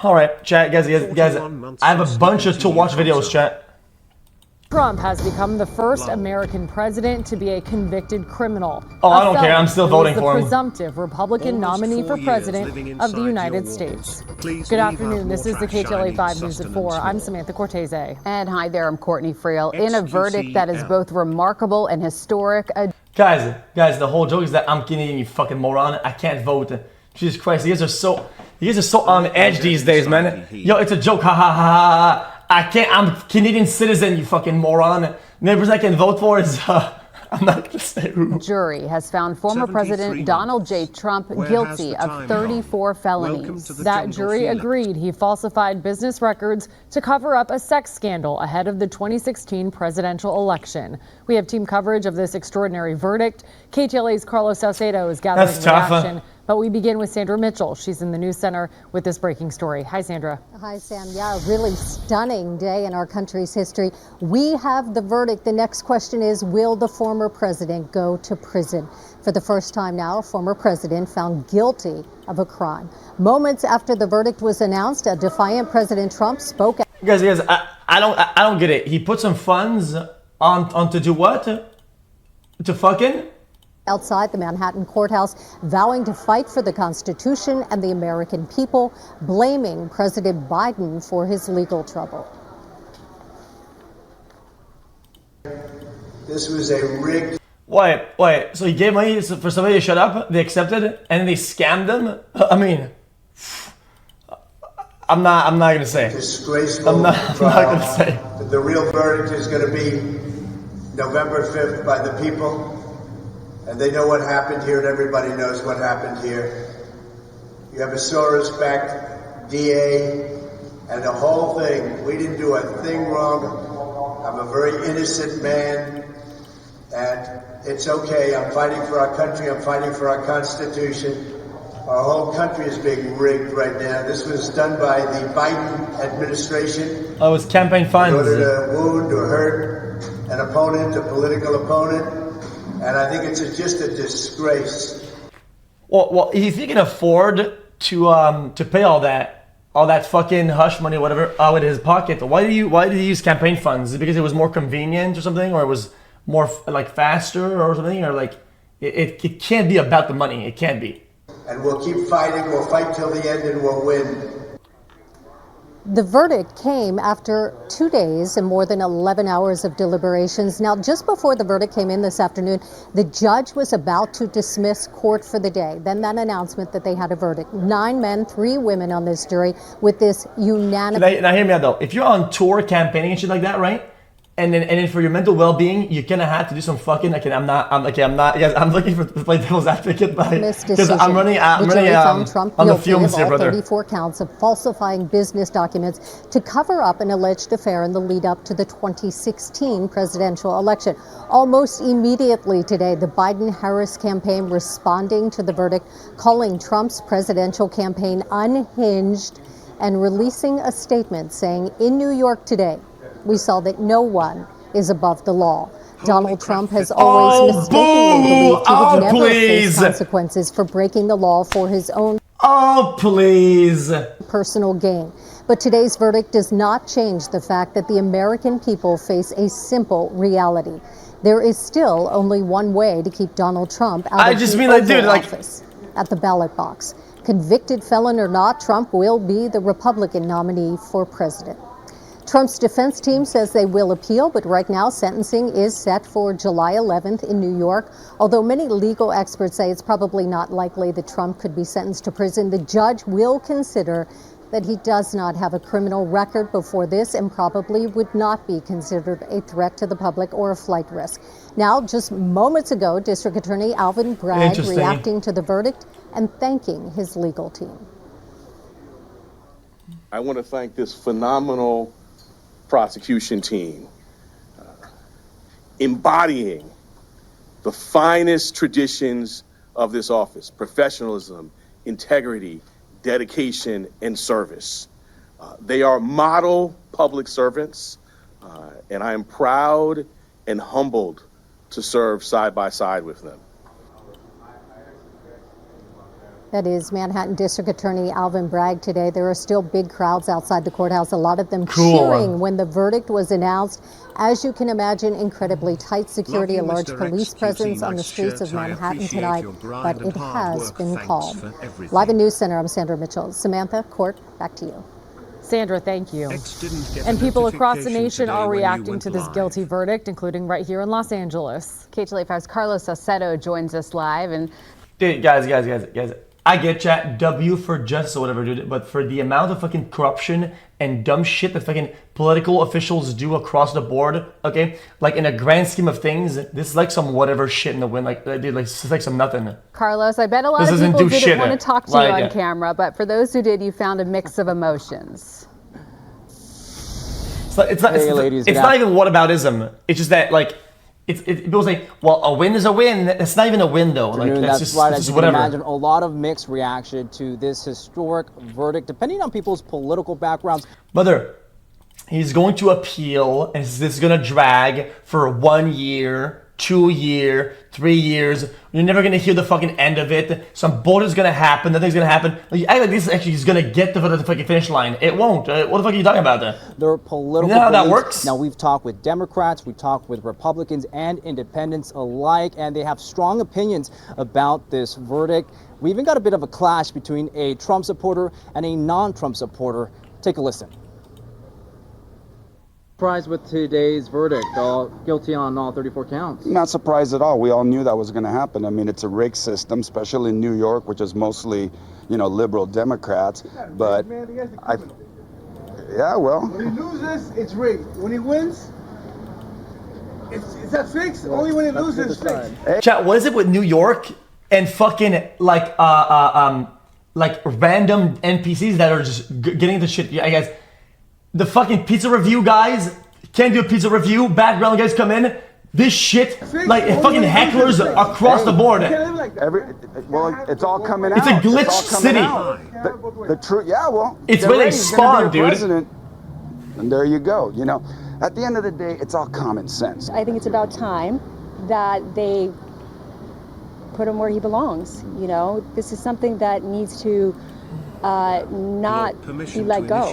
All right, chat, guys, I have a bunch of to watch videos, chat. Trump has become the first American president to be a convicted criminal. Oh, I don't care. I'm still voting for him. The presumptive Republican nominee for president of the United States. Good afternoon. This is the KTLA 5 News at 4. I'm Samantha Cortese. And hi there, I'm Courtney Friel. In a verdict that is both remarkable and historic. Guys, the whole joke is that I'm Canadian, you fucking moron. I can't vote. Jesus Christ, you guys are so on edge these days, man. Yo, it's a joke. Ha ha ha ha. I can't. I'm a Canadian citizen, you fucking moron. Neighbors I can vote for is. I'm not going to say who. Jury has found former President Donald J. Trump guilty of 34 felonies. That jury agreed he falsified business records to cover up a sex scandal ahead of the 2016 presidential election. We have team coverage of this extraordinary verdict. KTLA's Carlos Salcedo is gathering reaction. But we begin with Sandra Mitchell. She's in the news center with this breaking story. Hi, Sandra. Hi, Sam. Yeah, a really stunning day in our country's history. We have the verdict. The next question is, will the former president go to prison? For the first time now, a former president found guilty of a crime. Moments after the verdict was announced, a defiant President Trump spoke. Guys, I don't get it. He put some funds on to do what? To fucking? Outside the Manhattan courthouse, vowing to fight for the Constitution and the American people, blaming President Biden for his legal trouble. This was a rigged. Wait. So he gave money for somebody to shut up. They accepted, and they scammed him. I mean, I'm not gonna say. Disgraceful. I'm not gonna say. The real verdict is going to be November 5th by the people. And they know what happened here, and everybody knows what happened here. You have a Soros-backed DA, and the whole thing. We didn't do a thing wrong. I'm a very innocent man, and it's okay. I'm fighting for our country. I'm fighting for our Constitution. Our whole country is being rigged right now. This was done by the Biden administration. Oh, it was campaign funds. In order to wound or hurt an opponent, a political opponent. And I think it's just a disgrace. Well, if he can afford to pay all that fucking hush money, whatever, out of his pocket, why did he use campaign funds? Is it because it was more convenient or something, or it was more like faster or something, or like it can't be about the money. It can't be. And we'll keep fighting. We'll fight till the end, and we'll win. The verdict came after 2 days and more than 11 hours of deliberations. Now, just before the verdict came in this afternoon, the judge was about to dismiss court for the day. Then that announcement that they had a verdict. 9 men, 3 women on this jury with this unanimous. Now hear me out though. If you're on tour campaigning and shit like that, right? And then for your mental well-being, you're gonna have to do some fucking. I'm looking for to play devil's advocate, because I'm running on the fumes here, brother. 34 counts of falsifying business documents to cover up an alleged affair in the lead-up to the 2016 presidential election. Almost immediately today, the Biden-Harris campaign responding to the verdict, calling Trump's presidential campaign unhinged, and releasing a statement saying, "In New York today, we saw that no one is above the law." Donald Trump has always mistakenly believed he would never face consequences for breaking the law for his own personal gain. But today's verdict does not change the fact that the American people face a simple reality. There is still only one way to keep Donald Trump out of the Oval Office, at the ballot box. Convicted felon or not, Trump will be the Republican nominee for president. Trump's defense team says they will appeal, but right now sentencing is set for July 11th in New York. Although many legal experts say it's probably not likely that Trump could be sentenced to prison, the judge will consider that he does not have a criminal record before this and probably would not be considered a threat to the public or a flight risk. Now, just moments ago, District Attorney Alvin Bragg reacting to the verdict and thanking his legal team. I want to thank this phenomenal prosecution team, embodying the finest traditions of this office: professionalism, integrity, dedication, and service. They are model public servants, and I am proud and humbled to serve side by side with them. That is Manhattan District Attorney Alvin Bragg today. There are still big crowds outside the courthouse, a lot of them cheering when the verdict was announced. As you can imagine, incredibly tight security, a large police presence on the streets of Manhattan tonight, but it has been calm. Live in News Center, I'm Sandra Mitchell. Samantha, court, back to you. Sandra, thank you. And people across the nation are reacting to this guilty verdict, including right here in Los Angeles. KTLA 5's Carlos Salcedo joins us live. And dude, guys, I get chat W for justice or whatever, dude, but for the amount of fucking corruption and dumb shit that fucking political officials do across the board, okay, like in a grand scheme of things, this is like some whatever shit in the wind, like dude, like it's like some nothing. Carlos, I bet a lot of people didn't want to talk to you on camera, but for those who did, you found a mix of emotions. It's not even whataboutism. It's just that like. People say, well, a win is a win. It's not even a win, though. Like, that's just, right. It's As you whatever. can imagine, a lot of mixed reaction to this historic verdict, depending on people's political backgrounds. Brother, he's going to appeal, and this is going to drag for 1 year, 2 years, 3 years. You're never going to hear the fucking end of it. Some bullshit is going to happen. Nothing's going to happen. Like, act like this actually is going to get to the fucking finish line. It won't. What the fuck are you talking about there? There are political You know how that works? Now, we've talked with Democrats, we've talked with Republicans and independents alike, and they have strong opinions about this verdict. We even got a bit of a clash between a Trump supporter and a non-Trump supporter. Take a listen. Surprised with today's verdict, all guilty on all 34 counts? Not surprised at all. We all knew that was going to happen. I mean, it's a rigged system, especially in New York, which is mostly, liberal Democrats. But yeah, well. When he loses, it's rigged. When he wins, it's not fixed. Only when he loses, it's fixed. Hey. Chat, what is it with New York and fucking like random NPCs that are just getting the shit? I guess. The fucking pizza review guys can't do a pizza review. Background guys come in. This shit, like fucking hecklers across the board. It's all coming out. It's a glitched city. The truth, yeah, well. It's where they spawn, dude. And there you go. At the end of the day, it's all common sense. I think it's about time that they put him where he belongs. This is something that needs to not be let go.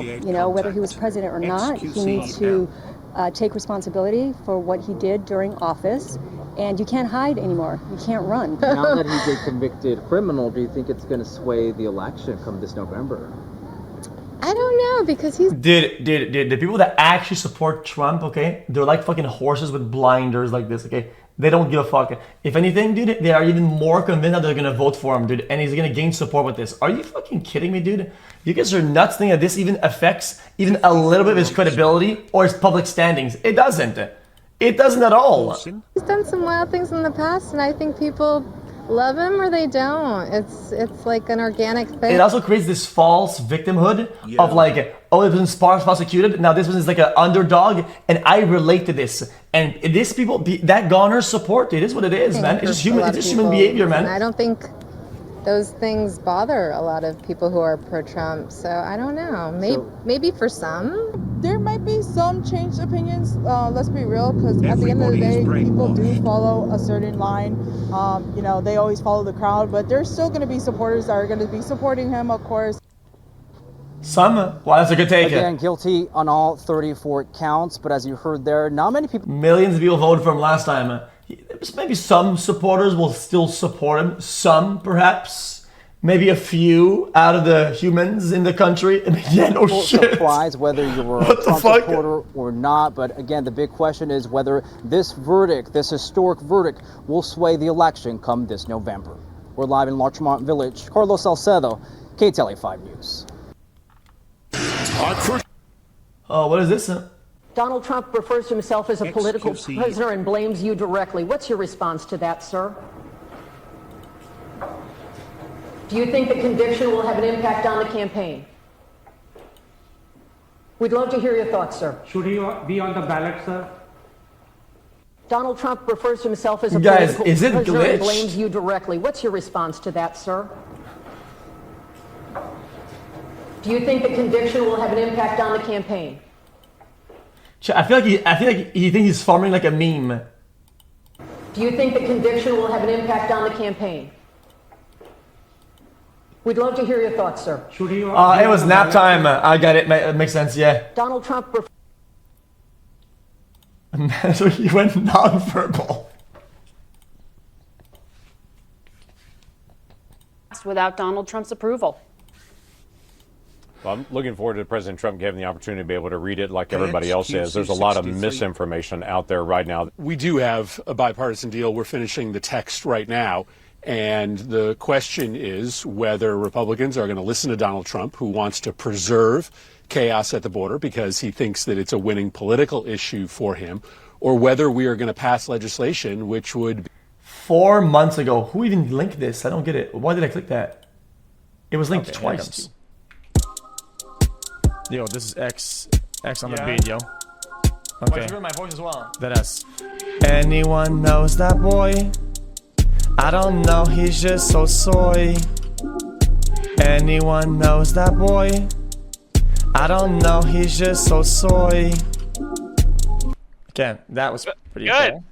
Whether he was president or not, he needs to take responsibility for what he did during office, and you can't hide anymore. You can't run. Now that he's a convicted criminal, do you think it's going to sway the election come this November? I don't know, because he's... Dude, the people that actually support Trump, okay, they're like fucking horses with blinders like this, okay? They don't give a fuck. If anything, dude, they are even more convinced that they're gonna vote for him, dude, and he's gonna gain support with this. Are you fucking kidding me, dude? You guys are nuts thinking that this even affects even a little bit of his credibility or his public standings. It doesn't. It doesn't at all. He's done some wild things in the past, and I think people love him or they don't. It's like an organic thing. It also creates this false victimhood of like, oh, this person's prosecuted. Now this person is like an underdog, and I relate to this. And this people that garners support. It is what it is, man. It's just human behavior, man. And I don't think those things bother a lot of people who are pro-Trump. So I don't know. Maybe for some. There might be some changed opinions. Let's be real, because at the end of the day, people do follow a certain line. They always follow the crowd, but there's still going to be supporters that are going to be supporting him, of course. Some? Well, that's a good take. Again, guilty on all 34 counts, but as you heard there, not many people... Millions of people voted for him last time. Maybe some supporters will still support him. Some, perhaps. Maybe a few out of the humans in the country. Yeah, no shit. Surprised whether you were a Trump supporter or not, but again, the big question is whether this verdict, this historic verdict, will sway the election come this November. We're live in Larchmont Village. Carlos Salcedo, KTLA 5 News. Oh, what is this? Donald Trump refers to himself as a political prisoner and blames you directly. What's your response to that, sir? Do you think the conviction will have an impact on the campaign? We'd love to hear your thoughts, sir. Should he be on the ballot, sir? Donald Trump refers to himself as a political prisoner and blames you directly. What's your response to that, sir? Do you think the conviction will have an impact on the campaign? I feel like he thinks he's farming like a meme. Do you think the conviction will have an impact on the campaign? We'd love to hear your thoughts, sir. Should he? It was nap time. I got it. It makes sense. Yeah. Donald Trump. So he went nonverbal. Without Donald Trump's approval. Well, I'm looking forward to President Trump having the opportunity to be able to read it like everybody else is. There's a lot of misinformation out there right now. We do have a bipartisan deal. We're finishing the text right now. And the question is whether Republicans are going to listen to Donald Trump, who wants to preserve chaos at the border because he thinks that it's a winning political issue for him, or whether we are going to pass legislation which would... 4 months ago. Who even linked this? I don't get it. Why did I click that? It was linked twice. Yo, this is X on the beat, yo. Okay. You heard my voice as well. That S. Anyone knows that boy? I don't know, he's just so soy. Anyone knows that boy? I don't know, he's just so soy. Again, that was pretty good.